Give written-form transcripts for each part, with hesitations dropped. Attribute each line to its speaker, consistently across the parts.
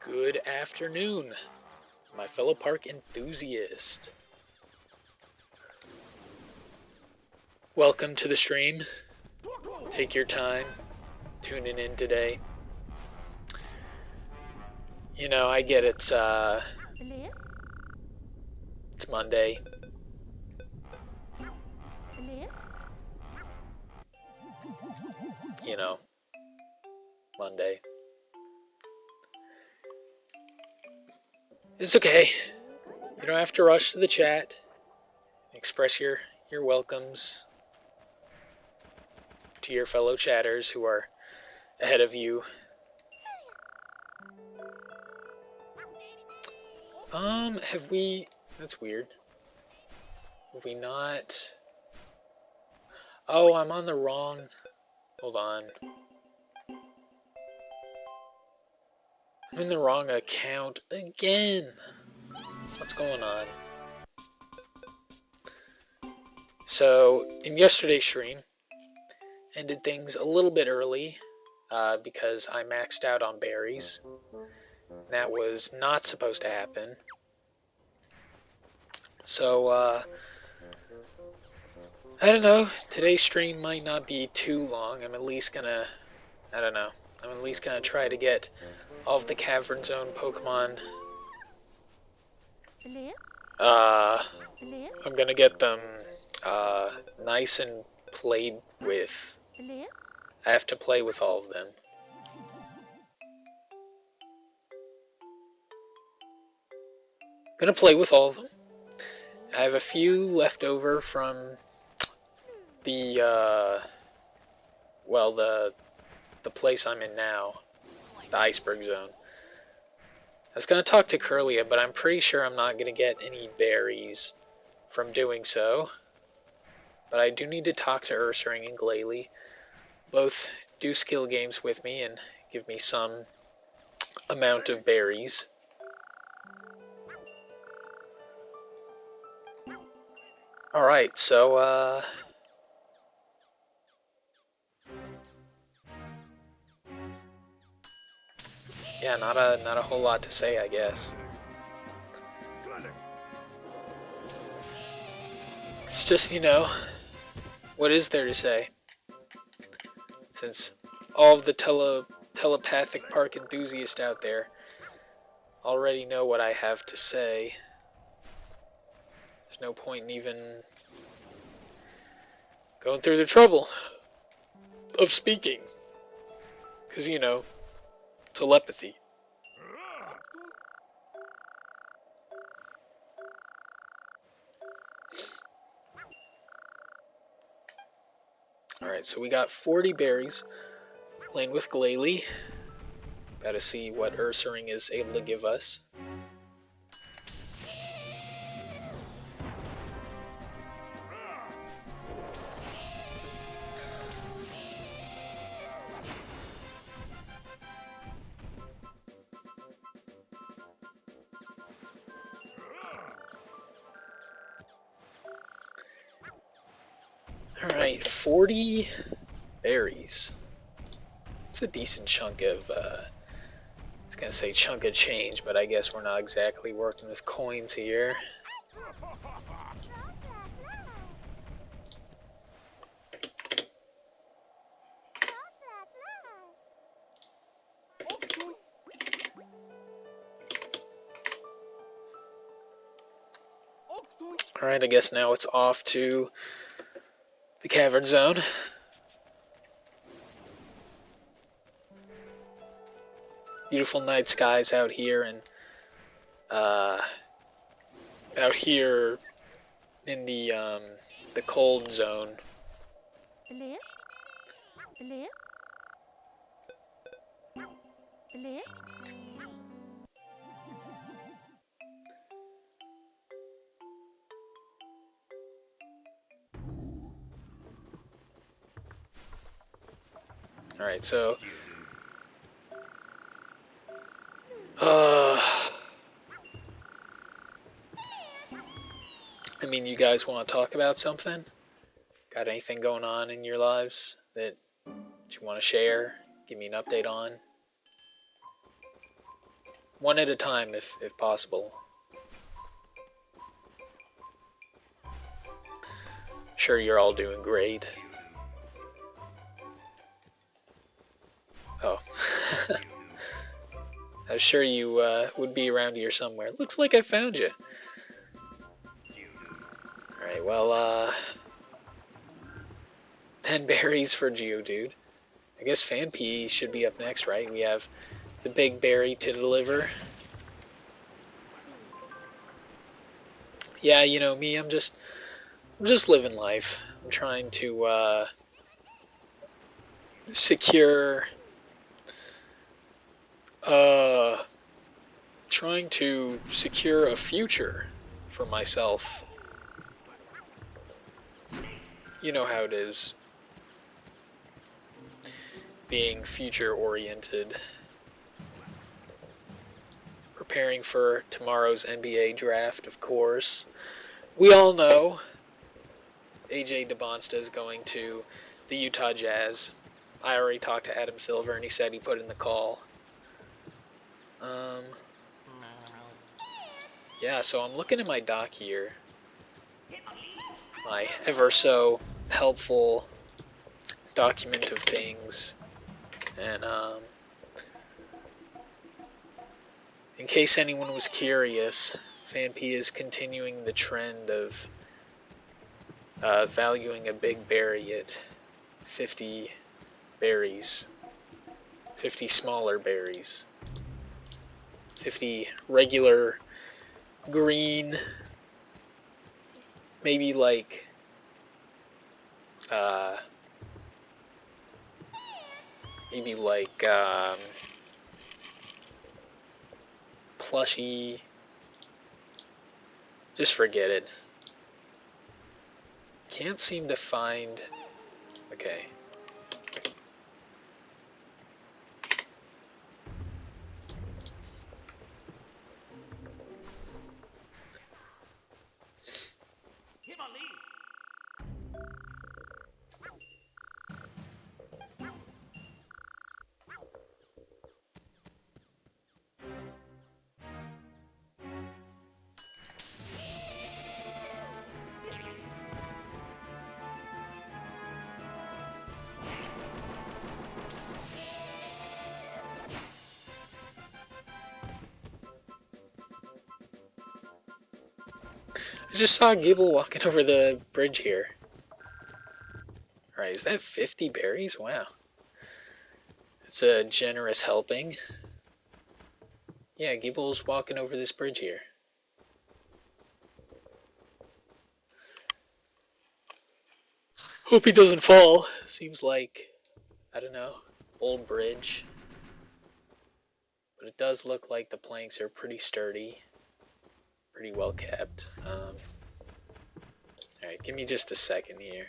Speaker 1: Good afternoon, my fellow park enthusiast. Welcome to the stream. Take your time tuning in today. You know, I get it's Monday. You know, Monday. It's okay. You don't have to rush to the chat. Express your welcomes to your fellow chatters who are ahead of you. Have we... That's weird. Have we not... Oh, I'm on the wrong... Hold on. I'm in the wrong account again. What's going on? So, in yesterday's stream, ended things a little bit early because I maxed out on berries. That was not supposed to happen. So, I don't know. Today's stream might not be too long. I'm at least gonna... I don't know. I'm at least gonna try to get all of the Cavern Zone Pokemon. I'm gonna get them nice and played with. I have to play with all of them. Gonna play with all of them. I have a few left over from the the place I'm in now, the Iceberg Zone. I was gonna talk to Curlia, but I'm pretty sure I'm not gonna get any berries from doing so. But I do need to talk to Ursaring and Glalie. Both do skill games with me and give me some amount of berries. Alright, so, yeah, not a whole lot to say, I guess. It's just, you know, what is there to say? Since all of the telepathic park enthusiasts out there already know what I have to say. There's no point in even going through the trouble of speaking. Because, you know, telepathy. Alright, so we got 40 berries. Playing with Glalie. About to see what Ursaring is able to give us. Alright, 40 berries. It's a decent chunk of, I was gonna say chunk of change, but I guess we're not exactly working with coins here. Alright, I guess now it's off to the Cavern Zone. Beautiful night skies out here, and out here in the cold zone. Alright, so I mean, you guys want to talk about something? Got anything going on in your lives that you want to share? Give me an update on? One at a time, if possible. Sure, you're all doing great. Oh. I was sure you would be around here somewhere. Looks like I found you. Alright, well, 10 berries for Geodude. I guess Phanpy should be up next, right? We have the big berry to deliver. Yeah, you know me, I'm just living life. I'm trying to secure a future for myself. You know how it is, being future oriented, preparing for tomorrow's NBA draft, of course. We all know AJ DeBonsta is going to the Utah Jazz. I already talked to Adam Silver and he said he put in the call. Yeah, so I'm looking at my doc here. My ever so helpful document of things. And in case anyone was curious, Phanpy is continuing the trend of valuing a big berry at 50 berries. 50 smaller berries. 50 regular green, maybe like plushy. Just forget it. Can't seem to find. Okay. I just saw Gibble walking over the bridge here. Alright, is that 50 berries? Wow. It's a generous helping. Yeah, Gibble's walking over this bridge here. Hope he doesn't fall. Seems like, I don't know, old bridge. But it does look like the planks are pretty sturdy. Pretty well kept. Alright, give me just a second here.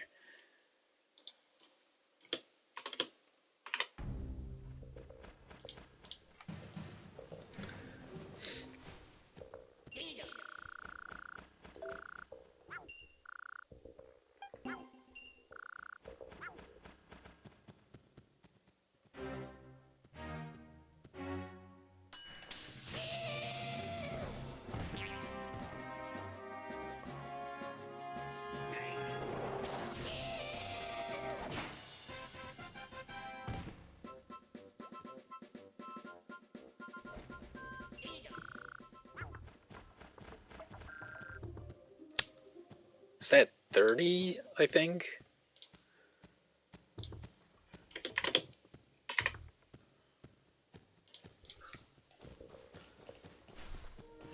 Speaker 1: Is that 30, I think?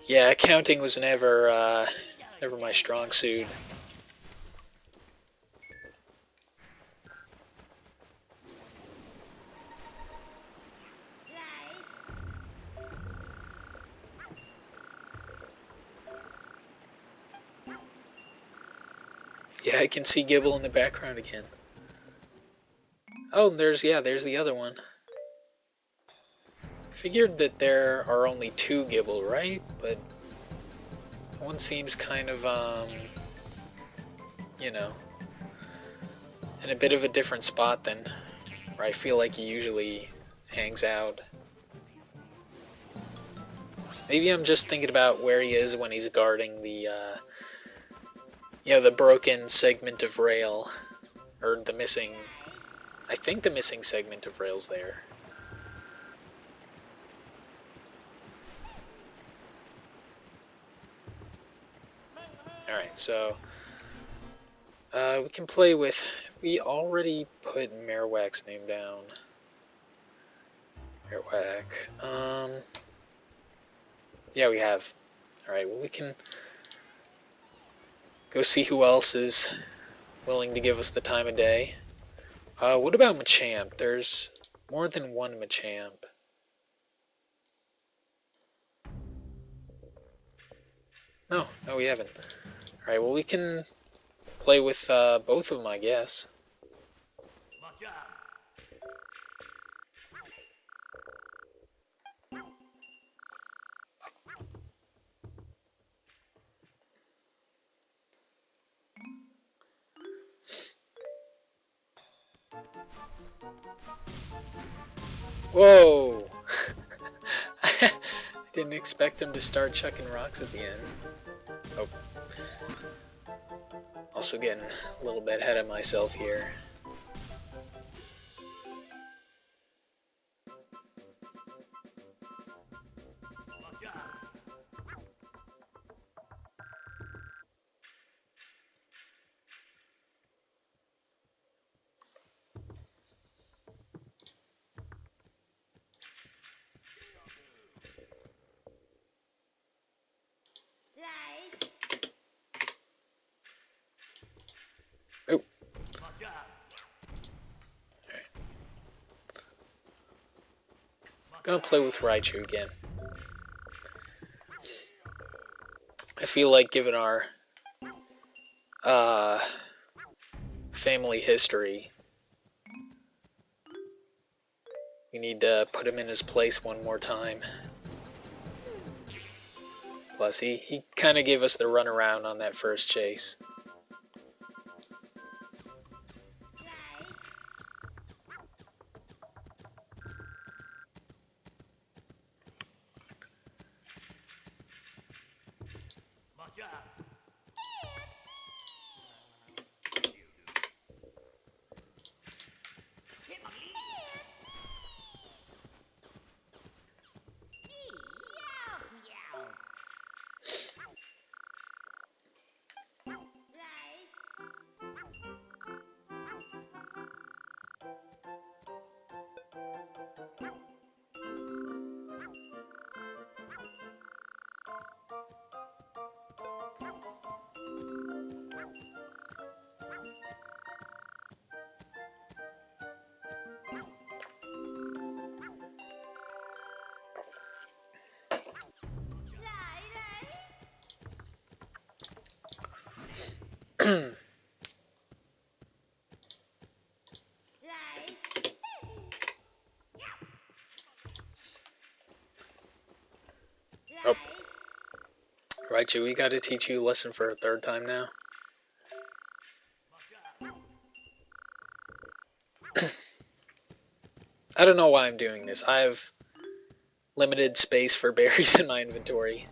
Speaker 1: Yeah, counting was never my strong suit. Yeah, I can see Gibble in the background again. Oh, there's the other one. Figured that there are only 2 Gibble, right? But one seems kind of, you know, in a bit of a different spot than where I feel like he usually hangs out. Maybe I'm just thinking about where he is when he's guarding the, the broken segment of rail. Or the missing... I think the missing segment of rail's there. Alright, so... we can play with... We already put Marowak's name down. Marowak. Yeah, we have. Alright, well we can go see who else is willing to give us the time of day. What about Machamp? There's more than one Machamp. No, we haven't. Alright, well we can play with both of them, I guess. Whoa! I didn't expect him to start chucking rocks at the end. Oh. Also getting a little bit ahead of myself here. Oh. Gonna play with Raichu again. I feel like given our family history, we need to put him in his place one more time. Plus, he kind of gave us the runaround on that first chase. Oh. Raichu, we gotta teach you a lesson for a third time now. I don't know why I'm doing this. I have limited space for berries in my inventory.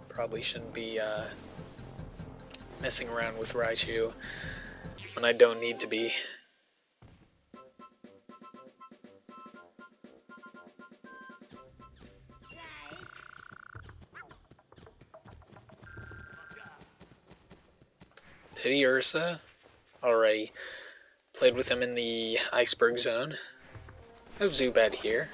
Speaker 1: Probably shouldn't be messing around with Raichu when I don't need to be. Teddiursa, already played with him in the Iceberg Zone. I have Zubat here.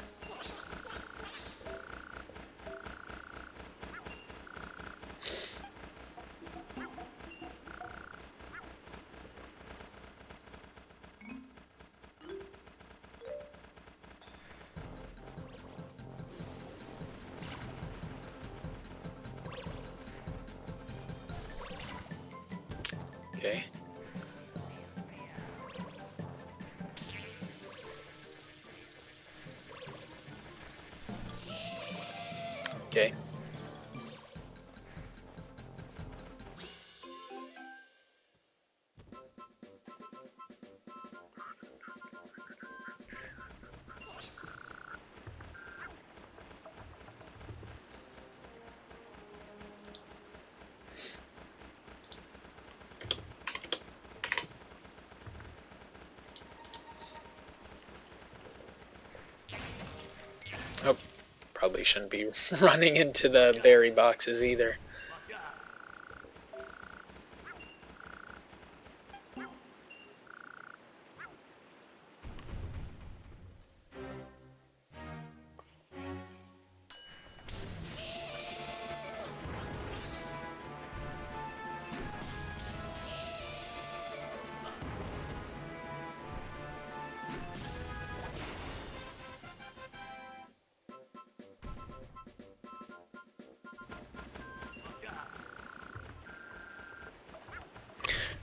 Speaker 1: Okay. Okay. Probably shouldn't be running into the berry boxes either.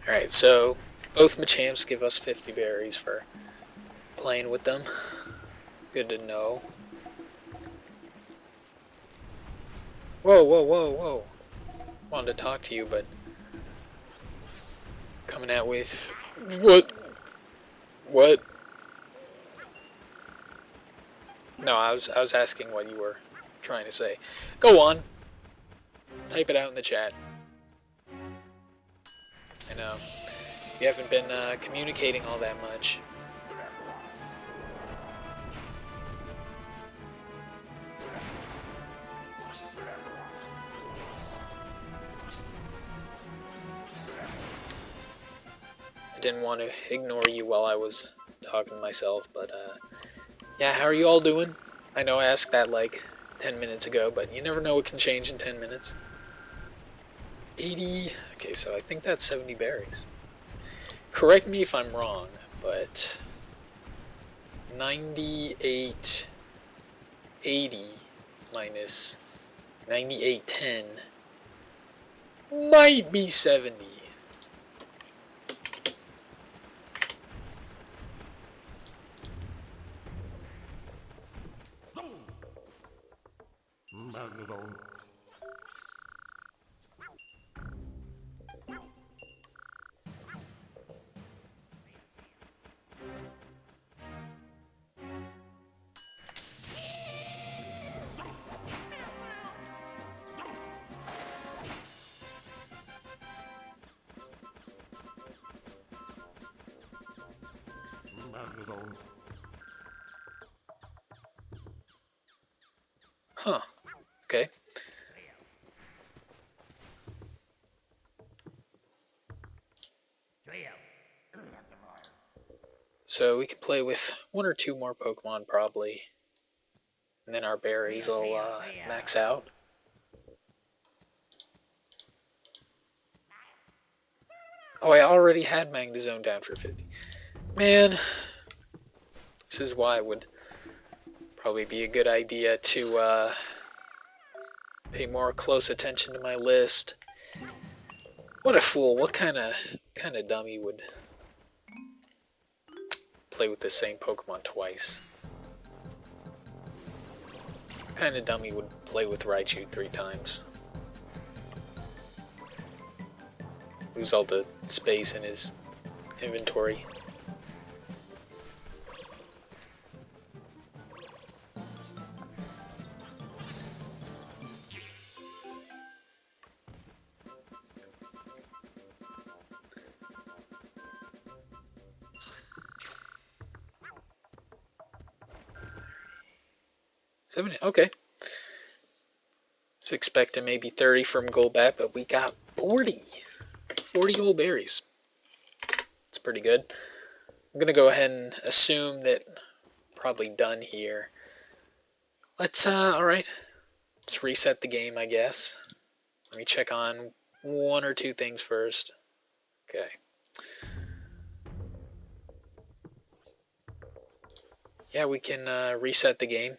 Speaker 1: Alright, so both Machamps give us 50 berries for playing with them. Good to know. Whoa, whoa, whoa, whoa. Wanted to talk to you, but coming out with what? What? No, I was asking what you were trying to say. Go on. Type it out in the chat. I know. You haven't been communicating all that much. I didn't want to ignore you while I was talking to myself, but yeah, how are you all doing? I know I asked that like 10 minutes ago, but you never know what can change in 10 minutes. 80, okay, so I think that's 70 berries. Correct me if I'm wrong, but 9880 minus 9810 might be 70. Huh. Okay. So we can play with one or two more Pokemon probably, and then our berries will max out. Oh, I already had Magnezone down for 50. Man, this is why it would probably be a good idea to pay more close attention to my list. What a fool! What kind of dummy would play with the same Pokemon twice? What kind of dummy would play with Raichu 3 times? Lose all the space in his inventory. Okay. Was expecting maybe 30 from Golbat, but we got 40. 40 gold berries. It's pretty good. I'm gonna go ahead and assume that probably done here. Let's alright. Let's reset the game, I guess. Let me check on one or two things first. Okay. Yeah, we can reset the game.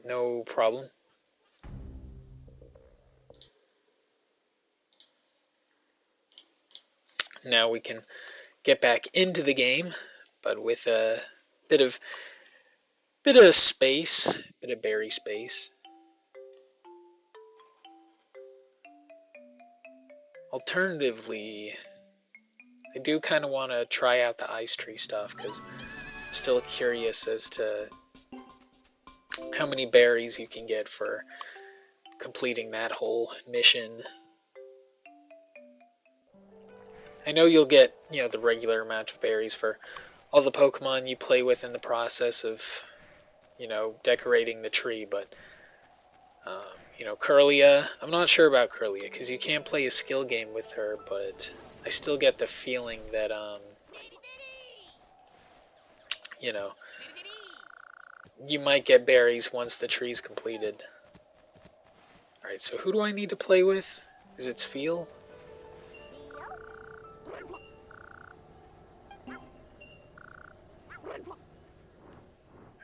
Speaker 1: No problem. Now we can get back into the game, but with a bit of space, bit of berry space. Alternatively, I do kind of want to try out the Ice Tree stuff because I'm still curious as to how many berries you can get for completing that whole mission. I know you'll get, the regular amount of berries for all the Pokemon you play with in the process of, decorating the tree, but You know, Curlia, I'm not sure about Curlia, because you can't play a skill game with her, but I still get the feeling that, you know, you might get berries once the tree's completed. Alright, so who do I need to play with? Is it Sfeel?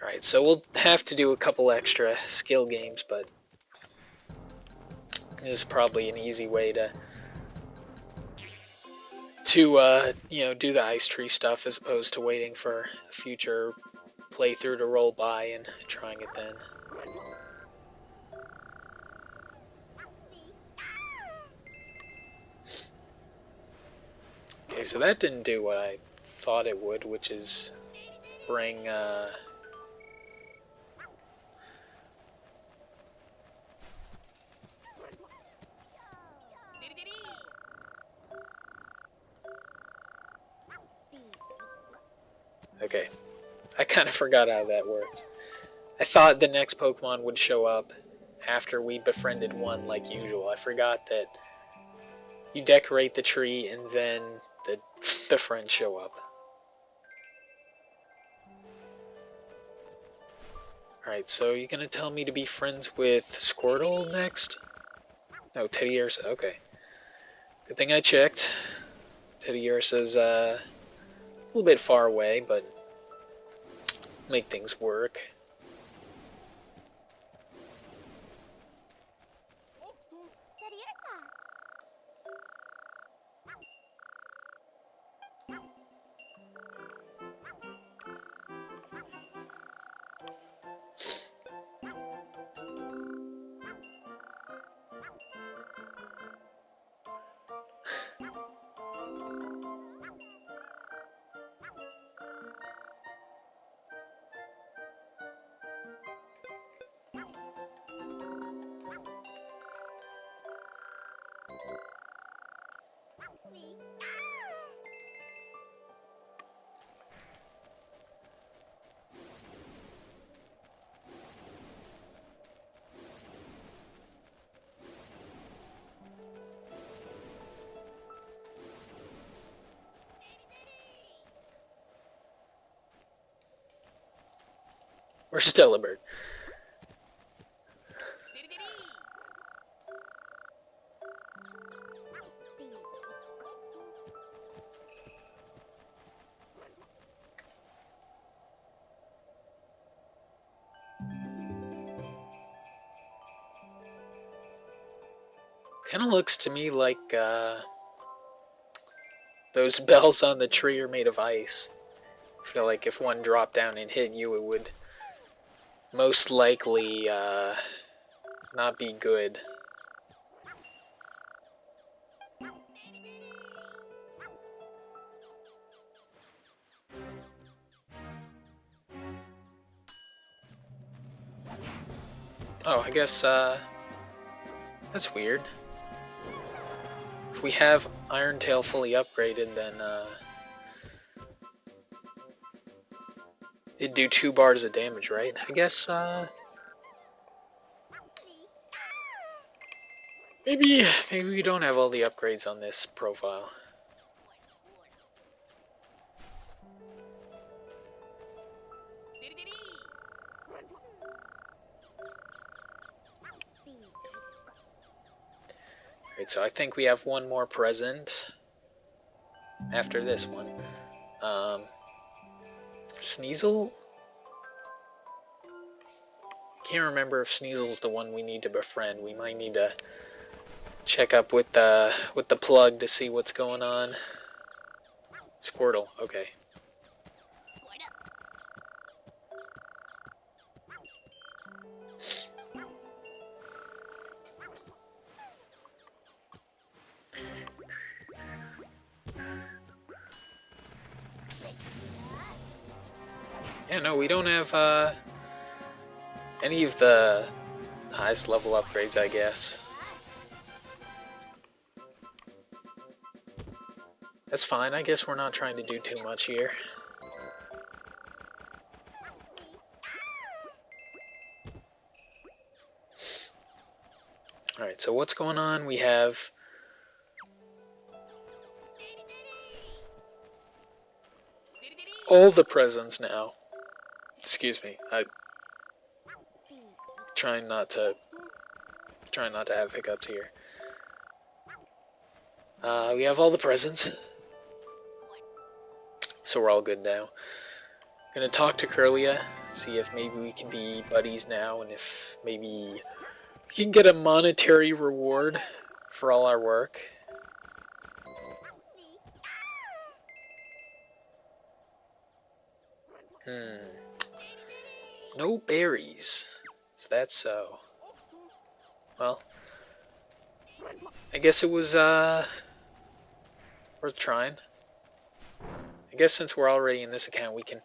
Speaker 1: Alright, so we'll have to do a couple extra skill games, but this is probably an easy way to you know, do the ice tree stuff as opposed to waiting for a future playthrough to roll by and trying it then. Okay, so that didn't do what I thought it would, which is bring, okay, I kind of forgot how that worked. I thought the next Pokemon would show up after we befriended one like usual. I forgot that you decorate the tree and then the friends show up. Alright, so you're gonna tell me to be friends with Squirtle next? No, Teddiursa, okay. Good thing I checked. Teddiursa's a little bit far away, but make things work. Where's Delibird? Kind of looks to me like those bells on the tree are made of ice. I feel like if one dropped down and hit you, it would most likely not be good. Oh, I guess that's weird. If we have Iron Tail fully upgraded, then it'd do 2 bars of damage, right? I guess maybe we don't have all the upgrades on this profile. Right, so I think we have one more present after this one. Sneasel? Can't remember if Sneasel's the one we need to befriend. We might need to check up with the plug to see what's going on. Squirtle, okay. Yeah, no, we don't have any of the highest level upgrades, I guess. That's fine, I guess we're not trying to do too much here. Alright, so what's going on? We have all the presents now. Excuse me. I'm trying not to have hiccups here. We have all the presents. So we're all good now. Gonna talk to Curlia, see if maybe we can be buddies now, and if maybe we can get a monetary reward for all our work. No berries. Is that so? Well, I guess it was worth trying. I guess since we're already in this account, we can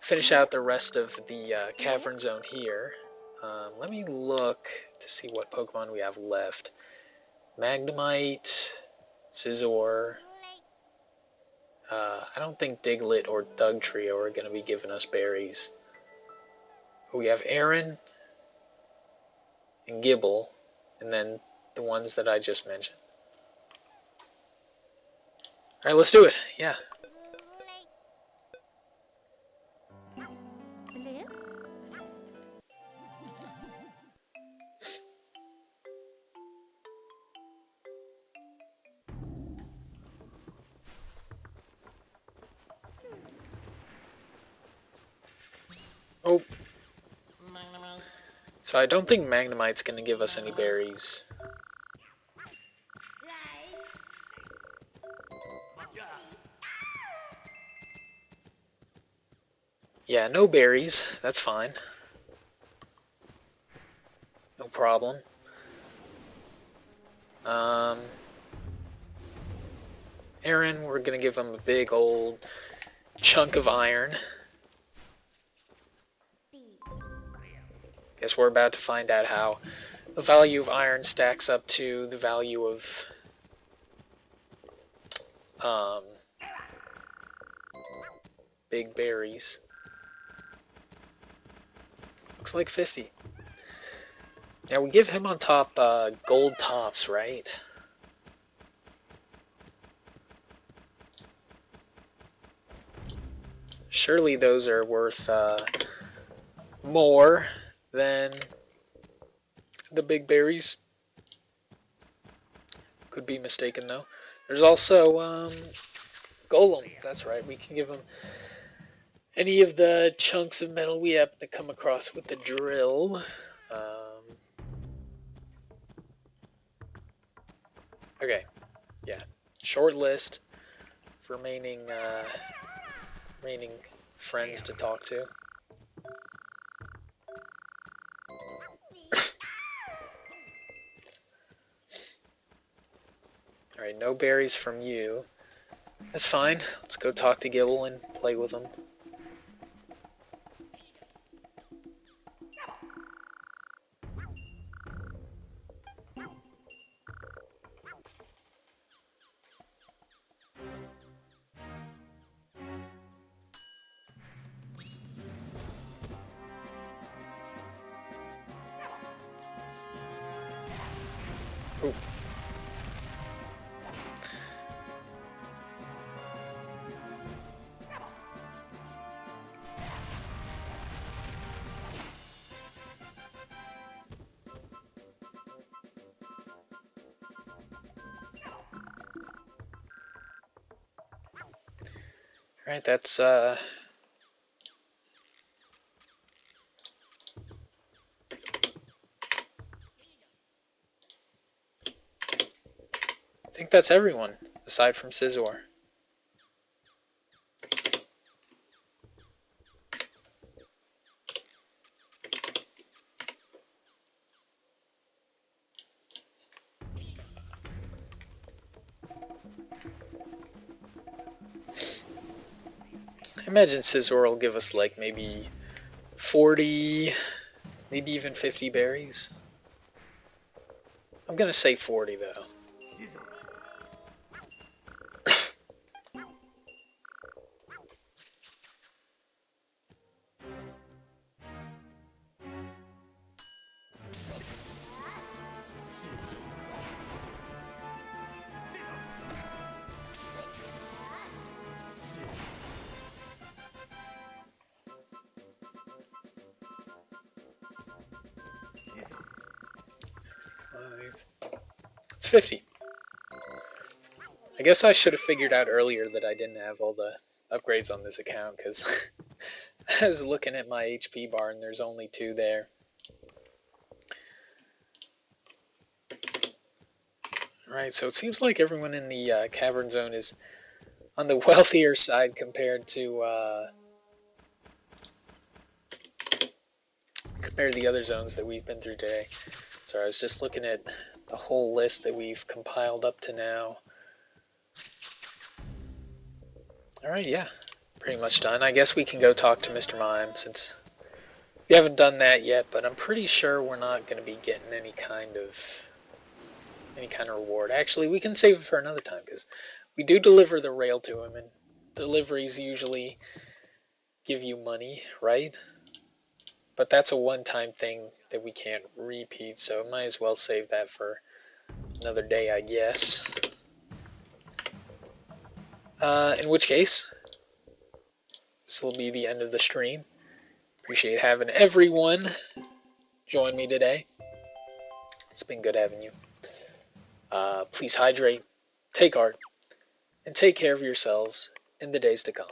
Speaker 1: finish out the rest of the cavern zone here. Let me look to see what Pokemon we have left. Magnemite, Scizor. I don't think Diglett or Dugtrio are going to be giving us berries. We have Aaron and Gibble, and then the ones that I just mentioned. Alright, let's do it. Yeah. Oh. So I don't think Magnemite's going to give us any berries. Yeah, no berries. That's fine. No problem. Aaron, we're going to give him a big old chunk of iron. Guess we're about to find out how the value of iron stacks up to the value of big berries. Looks like 50. Now we give him on top gold tops, right? Surely those are worth more than the big berries. Could be mistaken though. There's also Golem. That's right. We can give him any of the chunks of metal we happen to come across with the drill. Okay. Yeah. Short list for remaining friends to talk to. Alright, no berries from you. That's fine. Let's go talk to Gibble and play with him. Ooh. Alright, that's I think that's everyone, aside from Scizor. I imagine Scizor will give us like maybe 40, maybe even 50 berries. I'm gonna say 40 though. 50. I guess I should have figured out earlier that I didn't have all the upgrades on this account, because I was looking at my HP bar and there's only 2 there. Alright, so it seems like everyone in the cavern zone is on the wealthier side compared to the other zones that we've been through today. So I was just looking at the whole list that we've compiled up to now. Alright, yeah, pretty much done. I guess we can go talk to Mr. Mime, since we haven't done that yet, but I'm pretty sure we're not going to be getting any kind of reward. Actually, we can save it for another time, because we do deliver the rail to him, and deliveries usually give you money, right? But that's a one-time thing that we can't repeat, so might as well save that for another day, I guess. In which case, this will be the end of the stream. Appreciate having everyone join me today. It's been good having you. Please hydrate, take art, and take care of yourselves in the days to come.